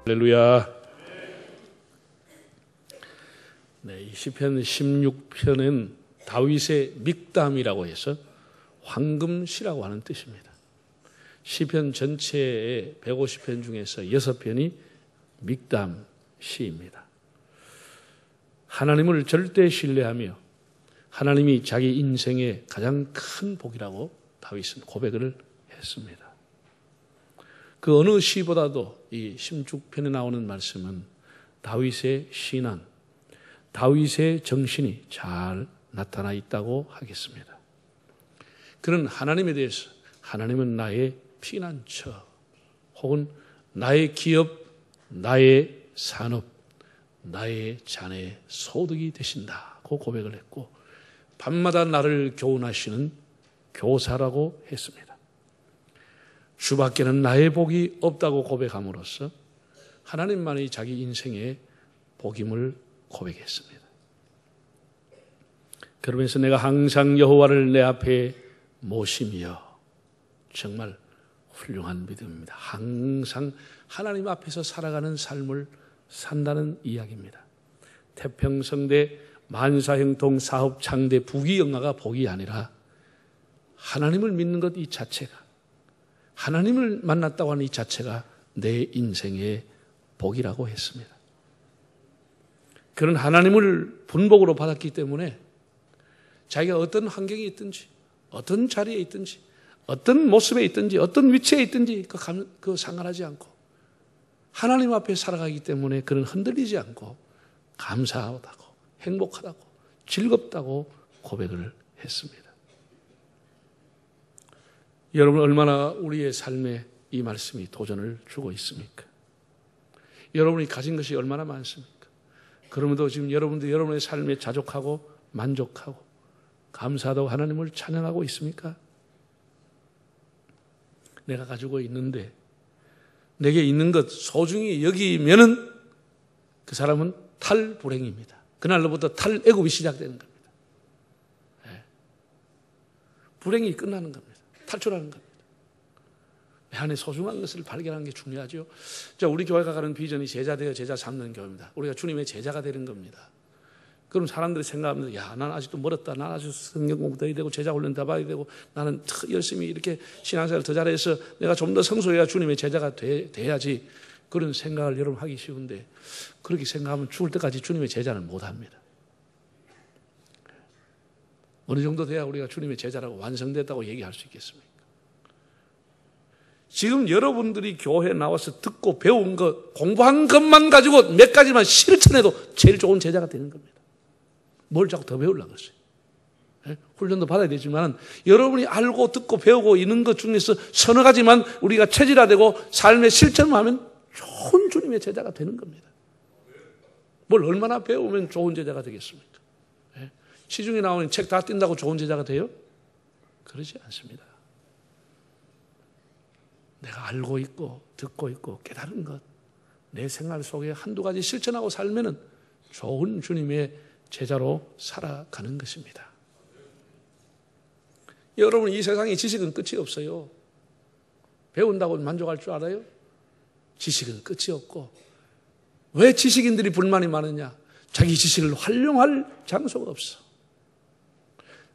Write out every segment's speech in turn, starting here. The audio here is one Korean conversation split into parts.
할렐루야. 네, 이 시편 16편은 다윗의 믹담이라고 해서 황금시라고 하는 뜻입니다. 시편 전체의 150편 중에서 6편이 믹담 시입니다. 하나님을 절대 신뢰하며 하나님이 자기 인생의 가장 큰 복이라고 다윗은 고백을 했습니다. 그 어느 시보다도 이 16편에 나오는 말씀은 다윗의 신앙, 다윗의 정신이 잘 나타나 있다고 하겠습니다. 그는 하나님에 대해서 하나님은 나의 피난처 혹은 나의 기업, 나의 산업, 나의 자녀의 소득이 되신다고 고백을 했고 밤마다 나를 교훈하시는 교사라고 했습니다. 주밖에는 나의 복이 없다고 고백함으로써 하나님만이 자기 인생의 복임을 고백했습니다. 그러면서 내가 항상 여호와를 내 앞에 모시며, 정말 훌륭한 믿음입니다. 항상 하나님 앞에서 살아가는 삶을 산다는 이야기입니다. 태평성대 만사형통 사업 창대 부귀영화가 복이 아니라 하나님을 믿는 것 이 자체가, 하나님을 만났다고 하는 이 자체가 내 인생의 복이라고 했습니다. 그는 하나님을 분복으로 받았기 때문에 자기가 어떤 환경에 있든지, 어떤 자리에 있든지, 어떤 모습에 있든지, 어떤 위치에 있든지 그 상관하지 않고 하나님 앞에 살아가기 때문에 그는 흔들리지 않고 감사하다고, 행복하다고, 즐겁다고 고백을 했습니다. 여러분, 얼마나 우리의 삶에 이 말씀이 도전을 주고 있습니까? 여러분이 가진 것이 얼마나 많습니까? 그러면도 지금 여러분도 여러분의 삶에 자족하고 만족하고 감사하다고 하나님을 찬양하고 있습니까? 내가 가지고 있는데, 내게 있는 것 소중히 여기면은 그 사람은 탈불행입니다. 그날로부터 탈애굽이 시작되는 겁니다. 네. 불행이 끝나는 겁니다. 탈출하는 겁니다. 내 안에 소중한 것을 발견하는 게 중요하죠. 자, 우리 교회가 가는 비전이 제자 되어 제자 삼는 교회입니다. 우리가 주님의 제자가 되는 겁니다. 그럼 사람들이 생각합니다. 야, 나는 아직도 멀었다. 나는 아직 성경 공부도 해야 되고 제자 훈련 더 봐야 되고 나는 열심히 이렇게 신앙생활을 더 잘해서 내가 좀 더 성소해야 주님의 제자가 돼야지. 그런 생각을 여러분 하기 쉬운데 그렇게 생각하면 죽을 때까지 주님의 제자는 못합니다. 어느 정도 돼야 우리가 주님의 제자라고 완성됐다고 얘기할 수 있겠습니까? 지금 여러분들이 교회에 나와서 듣고 배운 것, 공부한 것만 가지고 몇 가지만 실천해도 제일 좋은 제자가 되는 겁니다. 뭘 자꾸 더 배우려고 그러세요? 네? 훈련도 받아야 되지만 여러분이 알고 듣고 배우고 있는 것 중에서 서너 가지만 우리가 체질화되고 삶의 실천만 하면 좋은 주님의 제자가 되는 겁니다. 뭘 얼마나 배우면 좋은 제자가 되겠습니까? 네? 시중에 나오는 책 다 띈다고 좋은 제자가 돼요? 그러지 않습니다. 내가 알고 있고 듣고 있고 깨달은 것, 내 생활 속에 한두 가지 실천하고 살면은 좋은 주님의 제자로 살아가는 것입니다. 여러분, 이 세상에 지식은 끝이 없어요. 배운다고 만족할 줄 알아요? 지식은 끝이 없고. 왜 지식인들이 불만이 많으냐? 자기 지식을 활용할 장소가 없어.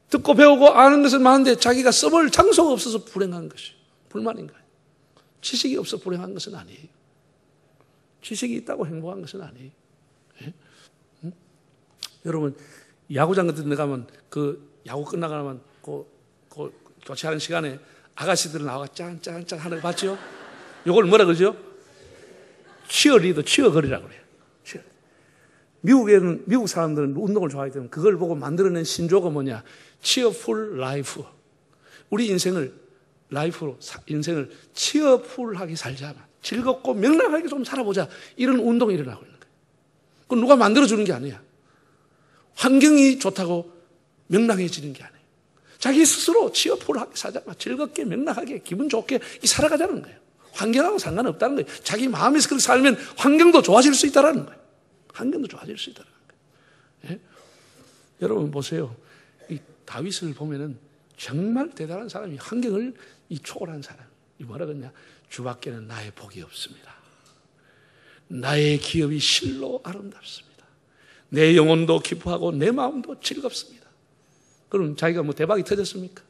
듣고 배우고 아는 것은 많은데 자기가 써볼 장소가 없어서 불행한 것이 불만인 거예요. 지식이 없어 불행한 것은 아니에요. 지식이 있다고 행복한 것은 아니에요. 예? 응? 여러분, 야구장 같은 데 가면 그 야구 끝나가면 그 교체하는 시간에 아가씨들 나와 짠짠짠 하는 거 봤죠? 이걸 뭐라 그러죠? 치어리더, 치어걸이라고 그래요. 미국에는, 미국 사람들은 운동을 좋아하기 때문에 그걸 보고 만들어낸 신조어가 뭐냐? 치어풀 라이프. 우리 인생을 라이프로, 인생을 치어풀하게 살자. 즐겁고 명랑하게 좀 살아보자. 이런 운동이 일어나고 있는 거예요. 그건 누가 만들어주는 게 아니야. 환경이 좋다고 명랑해지는 게 아니에요. 자기 스스로 치어풀하게 살자. 즐겁게 명랑하게 기분 좋게 살아가자는 거예요. 환경하고 상관없다는 거예요. 자기 마음에서 그렇게 살면 환경도 좋아질 수 있다는 거예요. 환경도 좋아질 수 있다는 거예요. 예? 여러분 보세요. 이 다윗을 보면은 정말 대단한 사람이, 환경을 초월한 사람. 이 뭐라 그러냐? 주밖에는 나의 복이 없습니다. 나의 기업이 실로 아름답습니다. 내 영혼도 기뻐하고 내 마음도 즐겁습니다. 그럼 자기가 뭐 대박이 터졌습니까?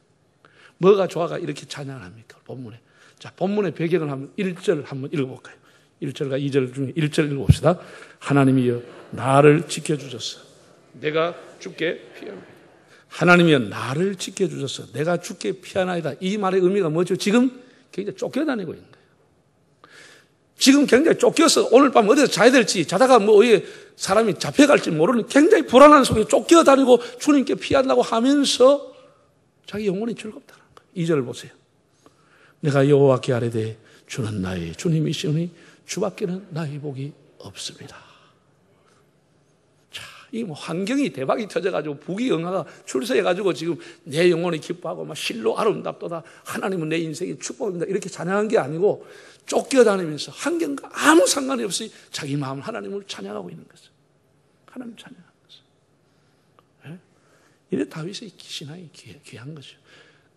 뭐가 좋아가 이렇게 찬양을 합니까? 본문에. 자, 본문의 배경을 한번 1절 한번 읽어볼까요? 1절과 2절 중에 1절 읽어봅시다. 하나님이여 나를 지켜주셨어. 내가 주께 피하나이다. 하나님이여 나를 지켜주셨어. 내가 주께 피하나이다. 이 말의 의미가 뭐죠? 지금 굉장히 쫓겨다니고 있는 거예요. 지금 굉장히 쫓겨서 오늘 밤 어디서 자야 될지, 자다가 뭐 어디에 사람이 잡혀갈지 모르는 굉장히 불안한 속에 쫓겨다니고 주님께 피한다고 하면서 자기 영혼이 즐겁다는 거예요. 2절을 보세요. 내가 여호와께 아뢰되 주는 나의 주님이시오니 주밖에는 나의 복이 없습니다. 자, 이 뭐 환경이 대박이 터져가지고 부귀영화가 출세해가지고 지금 내 영혼이 기뻐하고 막 실로 아름답도다. 하나님은 내 인생의 축복입니다. 이렇게 찬양한 게 아니고 쫓겨다니면서 환경과 아무 상관이 없이 자기 마음 하나님을 찬양하고 있는 거죠. 하나님 찬양하는 거죠. 네? 이래 다윗의 신앙이 귀한 거죠.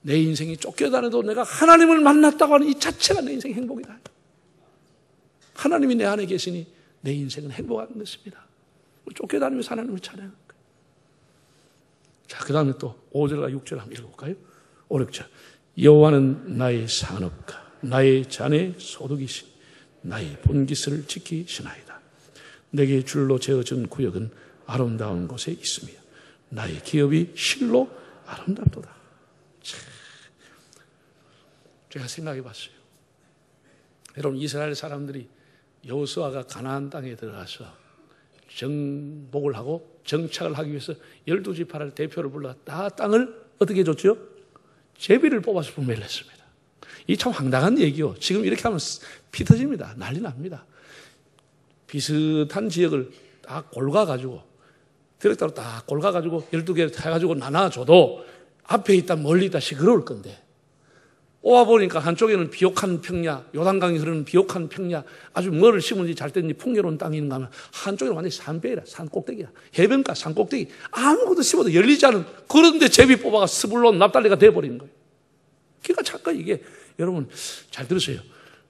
내 인생이 쫓겨다녀도 내가 하나님을 만났다고 하는 이 자체가 내 인생 행복이다. 하나님이 내 안에 계시니 내 인생은 행복한 것입니다. 쫓겨다니면서 하나님을 찬양하는 거예요. 자, 그 다음에 또 5절과 6절 한번 읽어볼까요? 5, 6절. 여호와는 나의 산업가, 나의 자네 소득이신 나의 본깃을 지키시나이다. 내게 줄로 재어준 구역은 아름다운 곳에 있으며 나의 기업이 실로 아름답도다. 제가 생각해 봤어요. 여러분, 이스라엘 사람들이 여호수아가 가나안 땅에 들어가서 정복을 하고 정착을 하기 위해서 12지파를 대표를 불러 다 땅을 어떻게 줬죠? 제비를 뽑아서 분배를 했습니다. 이 참 황당한 얘기요. 지금 이렇게 하면 피 터집니다. 난리 납니다. 비슷한 지역을 다 골가가지고 디렉터로 딱 골가가지고 12개 해가지고 나눠줘도 앞에 있다 멀리 있다 시끄러울 건데 뽑아보니까 한쪽에는 비옥한 평야, 요단강이 흐르는 비옥한 평야, 아주 뭐를 심은지 잘 됐는지 풍요로운 땅이 있는가 하면 한쪽에는 완전히 산배이라, 산 꼭대기야. 해변가, 산 꼭대기. 아무것도 심어도 열리지 않은 그런데 제비 뽑아가 스불론, 납달리가 돼버리는 거예요. 그러니까 잠깐 이게 여러분 잘 들으세요.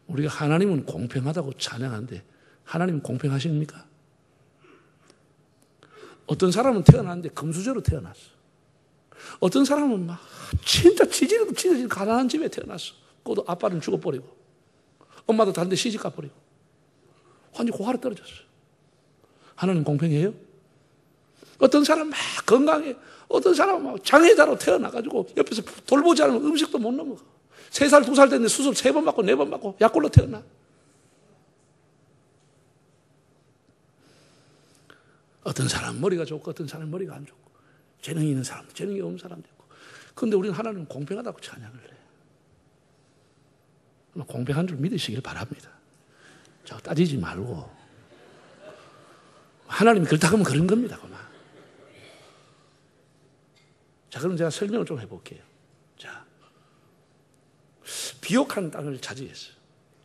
우리가 하나님은 공평하다고 찬양하는데 하나님은 공평하십니까? 어떤 사람은 태어났는데 금수저로 태어났어. 어떤 사람은 막 진짜 지지리도 찢어진 가난한 집에 태어났어. 그것도 아빠는 죽어버리고 엄마도 다른 데 시집 가버리고 완전히 고하로 떨어졌어. 하나님 공평해요? 어떤 사람은 막 건강해. 어떤 사람은 막 장애자로 태어나가지고 옆에서 돌보지 않으면 음식도 못 넘어가. 3살, 2살 됐는데 수술 3번 받고 4번 받고 약골로 태어나. 어떤 사람은 머리가 좋고 어떤 사람은 머리가 안 좋고 재능이 있는 사람도 재능이 없는 사람도 있고. 그런데 우리는 하나님은 공평하다고 찬양을 해요. 공평한 줄 믿으시길 바랍니다. 자, 따지지 말고 하나님이 그렇다고 하면 그런 겁니다. 그만. 자, 그럼 제가 설명을 좀 해볼게요. 자, 비옥한 땅을 차지했어요.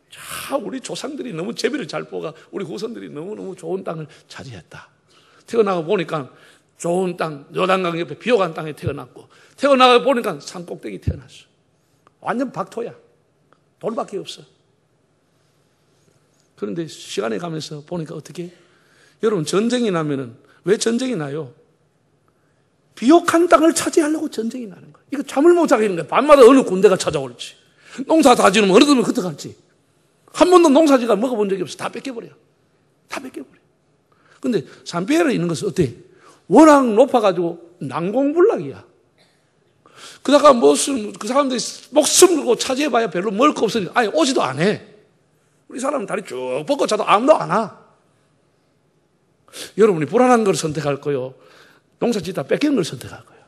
자, 우리 조상들이 너무 제비를 잘 뽑아 우리 후손들이 너무너무 좋은 땅을 차지했다. 태어나고 보니까 좋은 땅, 요단강 옆에 비옥한 땅에 태어났고 태어나고 보니까 산 꼭대기 태어났어. 완전 박토야. 돌밖에 없어. 그런데 시간이 가면서 보니까 어떻게? 여러분, 전쟁이 나면은 왜 전쟁이 나요? 비옥한 땅을 차지하려고 전쟁이 나는 거예요. 이거 잠을 못 자겠는 거예요. 밤마다 어느 군대가 찾아올지. 농사 다 지으면 어느 놈이 흩어갈지. 한 번도 농사지가 먹어본 적이 없어. 다 뺏겨버려. 다 뺏겨버려. 근데 산비에르 있는 것은 어때? 워낙 높아가지고 난공불락이야. 그다가 무슨 그 사람들이 목숨 걸고 차지해봐야 별로 먹을 거 없으니까 아예 오지도 안 해. 우리 사람은 다리 쭉 뻗고 자도 아무도 안 와. 여러분이 불안한 걸 선택할 거요, 농사 짓다 뺏기는 걸 선택할 거예요.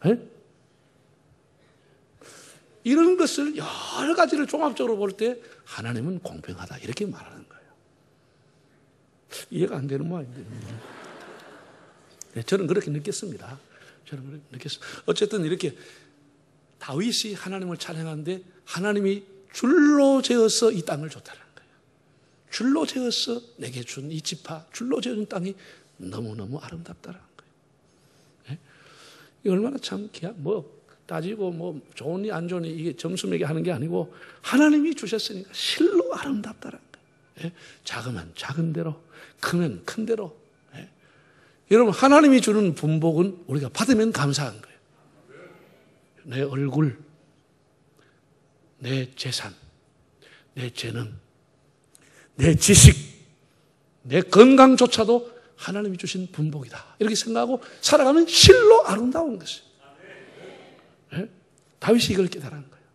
네? 이런 것을 여러 가지를 종합적으로 볼 때 하나님은 공평하다 이렇게 말하는 거예요. 이해가 안 되는 모양인데. 네, 저는 그렇게 느꼈습니다. 저는 그렇게 느꼈습니다. 어쨌든 이렇게 다윗이 하나님을 찬양하는데 하나님이 줄로 재어서 이 땅을 줬다는 거예요. 줄로 재어서 내게 준 이 지파, 줄로 재어준 땅이 너무너무 아름답다는 거예요. 네? 이게 얼마나 참 뭐 따지고 뭐 좋으니 안 좋으니 이게 점수 매기 하는 게 아니고 하나님이 주셨으니까 실로 아름답다는 거예요. 예? 작으면 작은 대로, 크면 큰 대로. 예? 여러분, 하나님이 주는 분복은 우리가 받으면 감사한 거예요. 내 얼굴, 내 재산, 내 재능, 내 지식, 내 건강조차도 하나님이 주신 분복이다. 이렇게 생각하고 살아가면 실로 아름다운 것이에요. 예? 다윗이 이걸 깨달은 거예요.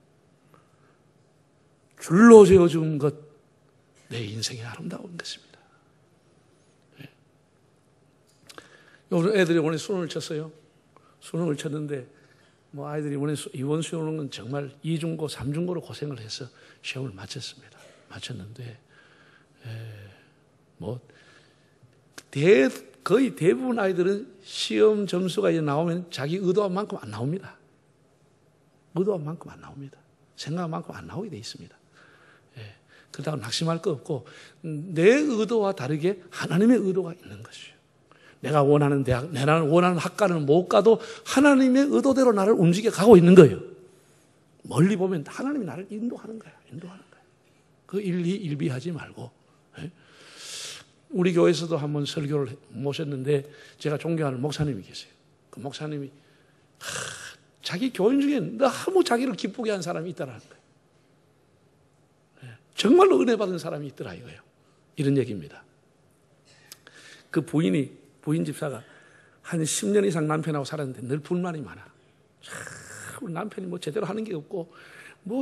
줄로 재어준 것, 내 인생의 아름다운 것입니다. 예? 애들이 오늘 수능을 쳤어요. 수능을 쳤는데 아이들이 이번 수능은 정말 2중고, 3중고로 고생을 해서 시험을 마쳤습니다. 마쳤는데 거의 대부분 아이들은 시험 점수가 이제 나오면 자기 의도한 만큼 안 나옵니다. 의도한 만큼 안 나옵니다. 생각한 만큼 안 나오게 돼 있습니다. 예. 그렇다고 낙심할 거 없고 내 의도와 다르게 하나님의 의도가 있는 것이에요. 내가 원하는 대학, 내가 원하는 학과는 못 가도 하나님의 의도대로 나를 움직여 가고 있는 거예요. 멀리 보면 하나님이 나를 인도하는 거야. 인도하는 거야. 그 일비하지 말고. 예? 우리 교회에서도 한번 설교를 모셨는데 제가 존경하는 목사님이 계세요. 그 목사님이 자기 교인 중에 너무 자기를 기쁘게 한 사람이 있다라는 거예요. 정말로 은혜 받은 사람이 있더라 이거예요. 이런 얘기입니다. 그 부인 집사가 한 10년 이상 남편하고 살았는데 늘 불만이 많아. 우리 남편이 제대로 하는 게 없고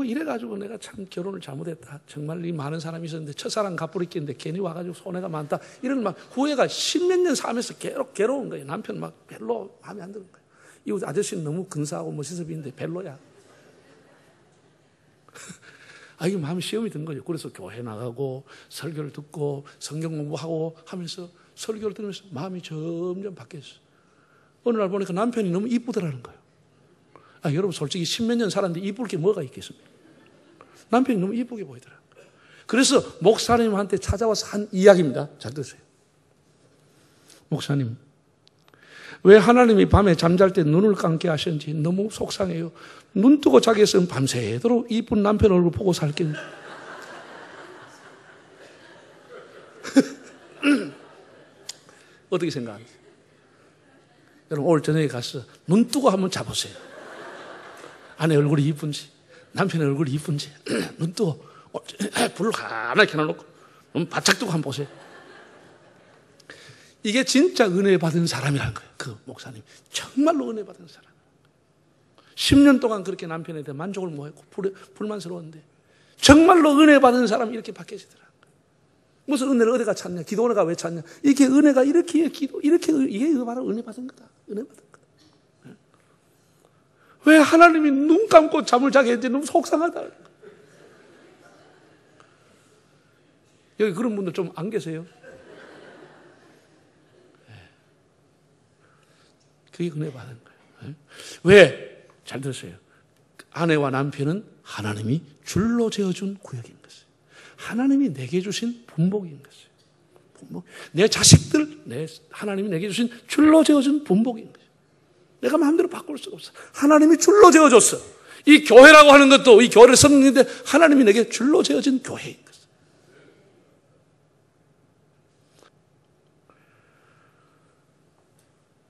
이래가지고 내가 참 결혼을 잘못했다. 정말 이 많은 사람이 있었는데 첫사랑 갚으리겠는데 괜히 와가지고 손해가 많다. 이런 후회가 10몇 년 살면서 괴로운 거예요. 남편 별로 마음에 안 드는 거예요. 이 아저씨는 너무 근사하고 멋있어 보이는데 별로야. 이게 마음에 시험이 든 거죠. 그래서 교회 나가고 설교를 듣고 성경 공부하고 하면서 설교를 들으면서 마음이 점점 바뀌었어. 어느 날 보니까 남편이 너무 이쁘더라는 거예요. 여러분 솔직히 10몇 년 살았는데 이쁠 게 뭐가 있겠습니까? 남편이 너무 이쁘게 보이더라고요. 그래서 목사님한테 찾아와서 한 이야기입니다. 잘 들으세요. 목사님, 왜 하나님이 밤에 잠잘 때 눈을 감게 하셨는지 너무 속상해요. 눈 뜨고 자기 있으면 밤새도록 이쁜 남편 얼굴 보고 살겠네. 어떻게 생각하세요? 여러분 오늘 저녁에 가서 눈 뜨고 한번 자보세요. 아내 얼굴이 이쁜지 남편의 얼굴이 이쁜지 눈 뜨고 불을 가만히 켜놓고 눈 바짝 뜨고 한번 보세요. 이게 진짜 은혜 받은 사람이라는 거예요. 그 목사님 정말로 은혜 받은 사람. 10년 동안 그렇게 남편에 대해 만족을 못했고 불만스러웠는데 정말로 은혜 받은 사람이 이렇게 바뀌어지더라고요. 무슨 은혜를 어디가 찾냐? 기도 은혜가 왜 찾냐? 이게 은혜가 이렇게 이게 바로 은혜 받은 거다. 은혜 받은 거다. 왜 하나님이 눈 감고 잠을 자게 했는지 너무 속상하다. 여기 그런 분들 좀 안 계세요? 그게 은혜 받은 거예요. 왜? 잘 들으세요. 아내와 남편은 하나님이 줄로 재어준 구역인 것이에요. 하나님이 내게 주신 분복인 것이에요. 분복. 내 자식들, 하나님이 내게 주신 줄로 재어준 분복인 것이에요. 내가 마음대로 바꿀 수가 없어. 하나님이 줄로 재어줬어. 이 교회라고 하는 것도 이 교회를 섬기는데 하나님이 내게 줄로 재어진 교회인 것이에요.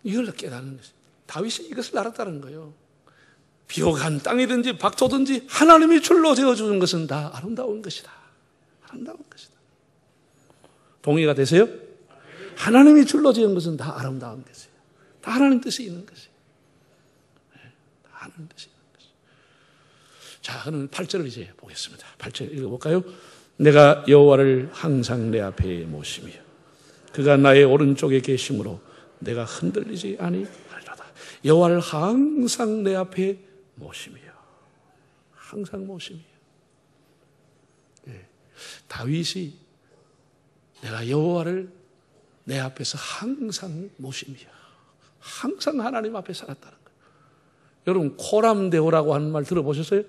이걸 깨닫는 것이에요. 다윗이 이것을 알았다는 거예요. 비옥한 땅이든지 박토든지 하나님이 줄로 재어주는 것은 다 아름다운 것이다. 아름다운 것이다. 동의가 되세요? 하나님이 줄로 지은 것은 다 아름다운 것이에요. 다 하나님 뜻이 있는 것이에요. 다 하나님 뜻이 있는 것이에요. 자, 그럼 8절을 이제 보겠습니다. 8절 읽어볼까요? 내가 여호와를 항상 내 앞에 모시며 그가 나의 오른쪽에 계심으로 내가 흔들리지 아니하리로다. 여호와를 항상 내 앞에 모시며 항상 모시며 다윗이 내가 여호와를 내 앞에서 항상 모시며 항상 하나님 앞에 살았다는 거예요. 여러분 코람데오라고 하는 말 들어보셨어요?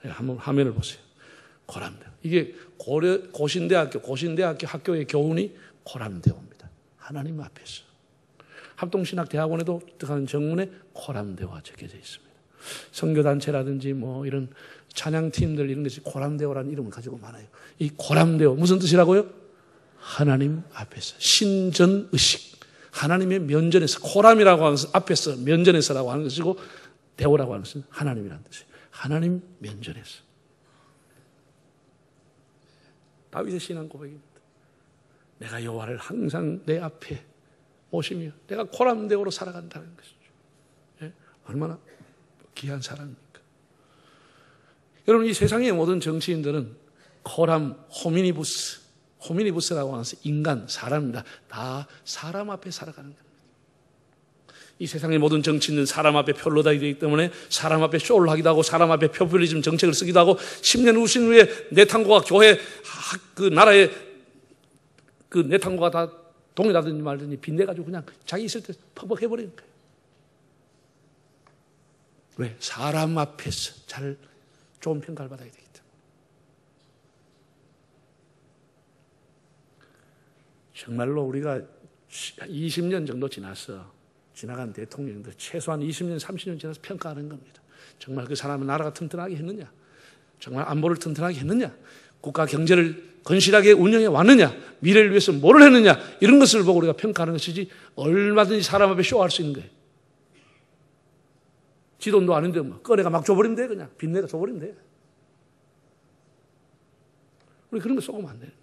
한번 화면을 보세요. 코람데오. 이게 고신대학교 학교의 교훈이 코람데오입니다. 하나님 앞에서. 합동신학대학원에도 들어가는 정문에 코람데오가 적혀져 있습니다. 선교단체라든지 뭐 이런 찬양팀들 이런 것이 고람대오라는 이름을 가지고 많아요. 이 고람대오 무슨 뜻이라고요? 하나님 앞에서 신전의식, 하나님의 면전에서, 고람이라고 하는 것은 앞에서 면전에서라고 하는 것이고 대오라고 하는 것은 하나님이라는 뜻이에요. 하나님 면전에서. 다윗의 신앙 고백입니다. 내가 여호와를 항상 내 앞에 모시며 내가 고람대오로 살아간다는 것이죠. 예? 얼마나 귀한 사람입니까? 여러분, 이 세상의 모든 정치인들은 고람, 호미니부스라고 하는 인간, 사람입니다. 다 사람 앞에 살아가는 겁니다. 이 세상의 모든 정치인은 사람 앞에 표를 얻어야 되기 때문에 사람 앞에 쇼를 하기도 하고 사람 앞에 포퓰리즘 정책을 쓰기도 하고 10년 후신 후에 네탄고가 교회 그 나라의 그 네탄고가 다 동일하든지 말든지 빈대가지고 그냥 자기 있을 때 퍽퍽 해버리는 거예요. 왜? 사람 앞에서 잘 좋은 평가를 받아야 되기 때문에. 정말로 우리가 20년 정도 지나간 대통령들 최소한 20년, 30년 지나서 평가하는 겁니다. 정말 그 사람은 나라가 튼튼하게 했느냐? 정말 안보를 튼튼하게 했느냐? 국가 경제를 건실하게 운영해 왔느냐? 미래를 위해서 뭐를 했느냐? 이런 것을 보고 우리가 평가하는 것이지 얼마든지 사람 앞에 쇼할 수 있는 거예요. 지 돈도 아닌데 뭐 꺼내가 막 줘버리면 돼. 그냥 빚내가 줘버리면 돼. 우리 그런 거 쏘면 안 되는 거예요.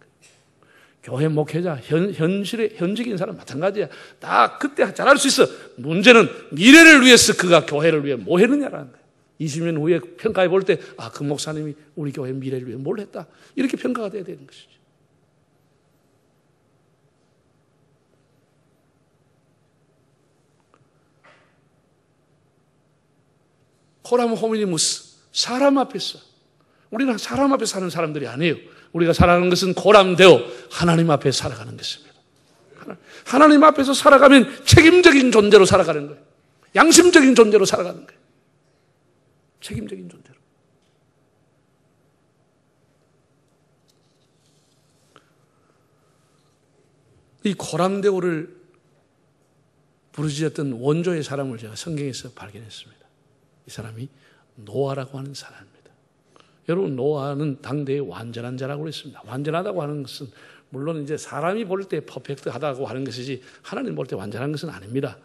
교회 목회자, 현직인 사람 마찬가지야. 다 그때 잘할 수 있어. 문제는 미래를 위해서 그가 교회를 위해 뭐 했느냐라는 거예요. 20년 후에 평가해 볼 때, 아, 그 목사님이 우리 교회 미래를 위해 뭘 했다. 이렇게 평가가 돼야 되는 것이죠. 코람 호미니무스, 사람 앞에서. 우리는 사람 앞에 사는 사람들이 아니에요. 우리가 살아가는 것은 고람되어 하나님 앞에 살아가는 것입니다. 하나님 앞에서 살아가면 책임적인 존재로 살아가는 거예요. 양심적인 존재로 살아가는 거예요. 책임적인 존재로. 이 고람되오를 부르짖었던 원조의 사람을 제가 성경에서 발견했습니다. 이 사람이 노아라고 하는 사람입니다. 여러분, 노아는 당대의 완전한 자라고 그랬습니다. 완전하다고 하는 것은 물론 이제 사람이 볼 때 퍼펙트하다고 하는 것이지 하나님 볼 때 완전한 것은 아닙니다.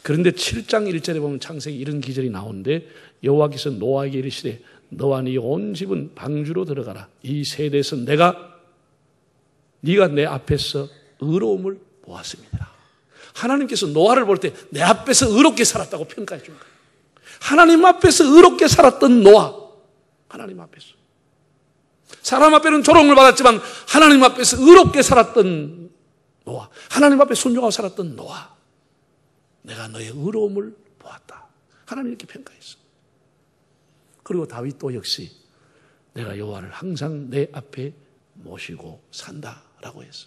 그런데 7장 1절에 보면 창세기 이런 기절이 나오는데 여호와께서 노아에게 이르시되 너와 네 온 집은 방주로 들어가라. 이 세대에서 네가 내 앞에서 의로움을 보았습니다. 하나님께서 노아를 볼 때 내 앞에서 의롭게 살았다고 평가해 준 거예요. 하나님 앞에서 의롭게 살았던 노아. 하나님 앞에서. 사람 앞에는 조롱을 받았지만 하나님 앞에서 의롭게 살았던 노아. 하나님 앞에 순종하고 살았던 노아. 내가 너의 의로움을 보았다. 하나님 이렇게 평가했어. 그리고 다윗도 역시 내가 여호와를 항상 내 앞에 모시고 산다라고 했어.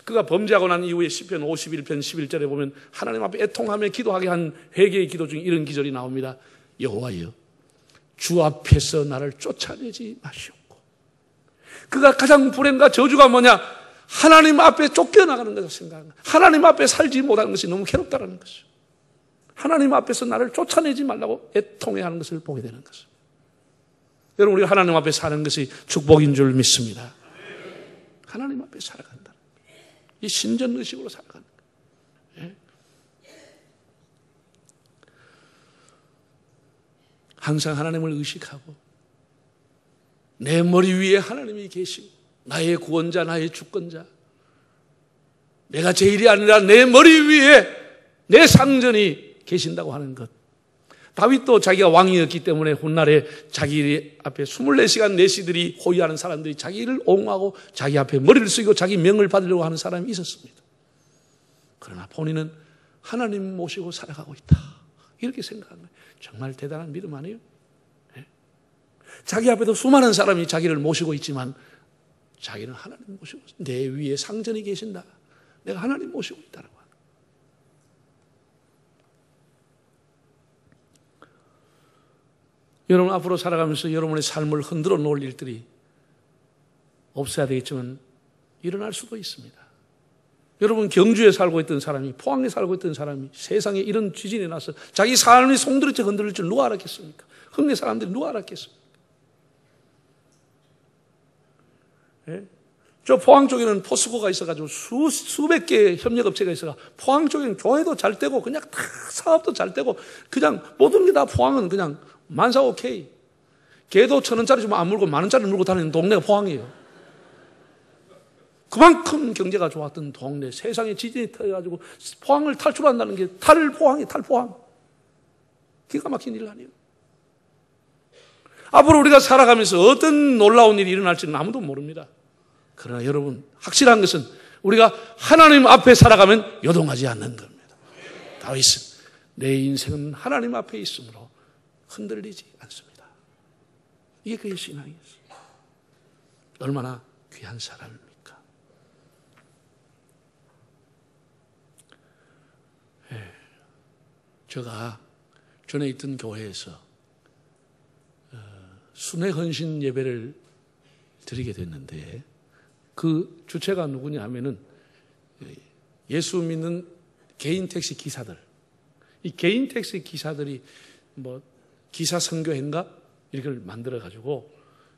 그가 범죄하고 난 이후에 시편 51편 11절에 보면 하나님 앞에 애통하며 기도하게 한 회개의 기도 중에 이런 기절이 나옵니다. 여호와여, 주 앞에서 나를 쫓아내지 마시옵고. 그가 가장 불행과 저주가 뭐냐? 하나님 앞에 쫓겨나가는 것을 생각합니다. 하나님 앞에 살지 못하는 것이 너무 괴롭다는 것이죠. 하나님 앞에서 나를 쫓아내지 말라고 애통해하는 것을 보게 되는 것이죠. 여러분, 우리가 하나님 앞에 사는 것이 축복인 줄 믿습니다. 하나님 앞에 살아간다. 이 신전의식으로 살아가는 거예요. 항상 하나님을 의식하고 내 머리 위에 하나님이 계시고 나의 구원자, 나의 주권자, 내가 제일이 아니라 내 머리 위에 내 상전이 계신다고 하는 것. 다윗도 자기가 왕이었기 때문에 훗날에 자기 앞에 24시간 내시들이 호위하는 사람들이 자기를 옹호하고 자기 앞에 머리를 숙이고 자기 명을 받으려고 하는 사람이 있었습니다. 그러나 본인은 하나님 모시고 살아가고 있다. 이렇게 생각하는 거예요. 정말 대단한 믿음 아니에요? 네? 자기 앞에도 수많은 사람이 자기를 모시고 있지만 자기는 하나님 모시고 내 위에 상전이 계신다. 내가 하나님 모시고 있다라고 하는 거예요. 여러분 앞으로 살아가면서 여러분의 삶을 흔들어 놓을 일들이 없어야 되겠지만 일어날 수도 있습니다. 여러분, 경주에 살고 있던 사람이, 포항에 살고 있던 사람이 세상에 이런 지진이 나서 자기 삶이 송두리째 흔들릴 줄 누가 알았겠습니까? 흥내 사람들이 누가 알았겠습니까? 예? 저 포항 쪽에는 포스코가 있어가지고 수백 개의 협력업체가 있어가 포항 쪽에는 교회도 잘 되고 그냥 다 사업도 잘 되고 그냥 모든 게 다 포항은 그냥 만사 오케이. 개도 1,000원짜리 좀 안 물고 10,000원짜리 물고 다니는 동네가 포항이에요. 그만큼 경제가 좋았던 동네, 세상에 지진이 터져가지고 포항을 탈출한다는 게 탈포항이에요, 탈포항. 기가 막힌 일 아니에요. 앞으로 우리가 살아가면서 어떤 놀라운 일이 일어날지는 아무도 모릅니다. 그러나 여러분, 확실한 것은 우리가 하나님 앞에 살아가면 요동하지 않는 겁니다. 다윗은 내 인생은 하나님 앞에 있으므로 흔들리지 않습니다. 이게 그의 신앙이었어요. 얼마나 귀한 사람입니까? 제가 전에 있던 교회에서 순회 헌신 예배를 드리게 됐는데 그 주체가 누구냐 하면은 예수 믿는 개인 택시 기사들. 이 개인 택시 기사들이 뭐 기사 선교회인가 이걸 만들어 가지고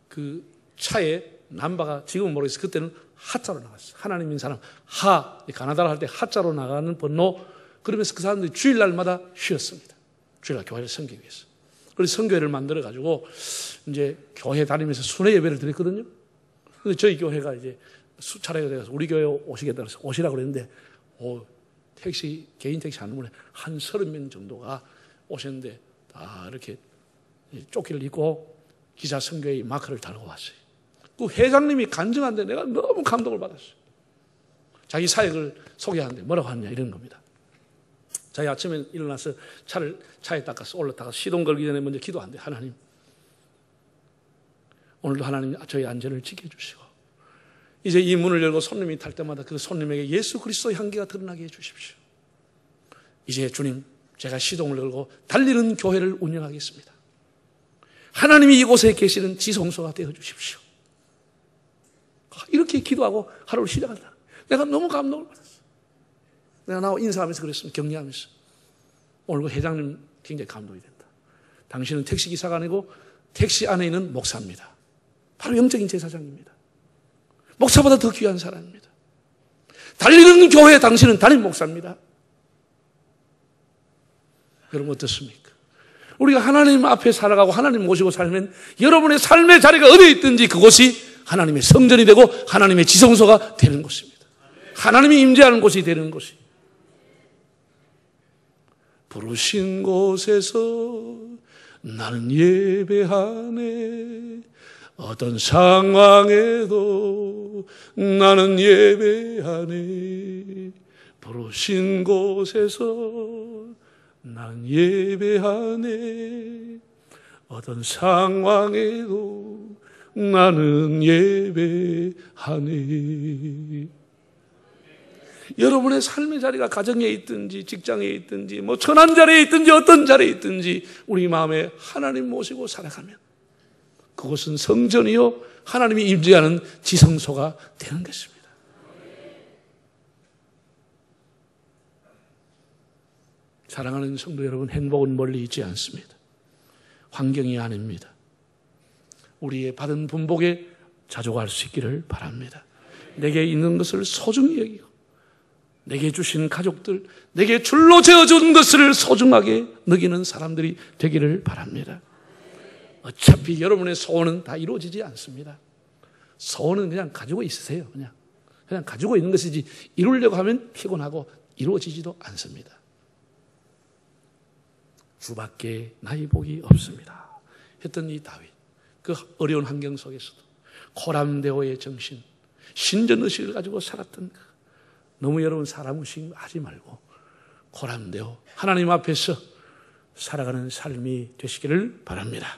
그 차에 남바가 지금은 모르겠어요. 그때는 하자로 나갔어요. 하나님인 사람 가나다라 할 때 하자로 나가는 번호. 그러면서 그 사람들이 주일날마다 쉬었습니다. 주일날 교회를 섬기기 위해서. 그래서 선교회를 만들어 가지고 이제 교회 다니면서 순회 예배를 드렸거든요. 근데 저희 교회가 이제 수차례가 돼서 우리 교회 오시겠다고 해서 오시라고 그랬는데 택시 개인 택시 한 분에 한 30명 정도가 오셨는데 다 이렇게 조끼를 입고 기사 선교회 마크를 달고 왔어요. 그 회장님이 간증한데 내가 너무 감동을 받았어요. 자기 사역을 소개하는데 뭐라고 하느냐 이런 겁니다. 자기 아침에 일어나서 차에 닦아서 올라타가 시동 걸기 전에 먼저 기도한대. 하나님, 오늘도 하나님 저희 안전을 지켜주시고 이제 이 문을 열고 손님이 탈 때마다 그 손님에게 예수 그리스도의 향기가 드러나게 해주십시오. 이제 주님, 제가 시동을 걸고 달리는 교회를 운영하겠습니다. 하나님이 이곳에 계시는 지성소가 되어주십시오. 이렇게 기도하고 하루를 시작한다. 내가 너무 감동을 받았어. 내가 나하고 인사하면서 그랬으면 격려하면서 오늘 그 회장님 굉장히 감동이 된다. 당신은 택시기사가 아니고 택시 안에 있는 목사입니다. 바로 영적인 제사장입니다. 목사보다 더 귀한 사람입니다. 달리는 교회에 당신은 담임 목사입니다. 여러분 어떻습니까? 우리가 하나님 앞에 살아가고 하나님 모시고 살면 여러분의 삶의 자리가 어디에 있든지 그곳이 하나님의 성전이 되고 하나님의 지성소가 되는 곳입니다. 하나님이 임재하는 곳이 되는 곳이. 부르신 곳에서 나는 예배하네. 어떤 상황에도 나는 예배하네. 부르신 곳에서 나는 예배하네. 어떤 상황에도 나는 예배하네. 여러분의 삶의 자리가 가정에 있든지 직장에 있든지 뭐 천한 자리에 있든지 어떤 자리에 있든지 우리 마음에 하나님 모시고 살아가면 그것은 성전이요 하나님이 임재하는 지성소가 되는 것입니다. 사랑하는 성도 여러분, 행복은 멀리 있지 않습니다. 환경이 아닙니다. 우리의 받은 분복에 자족할 수 있기를 바랍니다. 내게 있는 것을 소중히 여기고 내게 주신 가족들, 내게 줄로 재어준 것을 소중하게 느끼는 사람들이 되기를 바랍니다. 어차피 여러분의 소원은 다 이루어지지 않습니다. 소원은 그냥 가지고 있으세요. 그냥 가지고 있는 것이지 이루려고 하면 피곤하고 이루어지지도 않습니다. 주밖에 나의 복이 없습니다 했던 이 다윗, 그 어려운 환경 속에서도 코람데오의 정신, 신전의식을 가지고 살았던 너무 여러분 사람 의식하지 말고 코람데오 하나님 앞에서 살아가는 삶이 되시기를 바랍니다.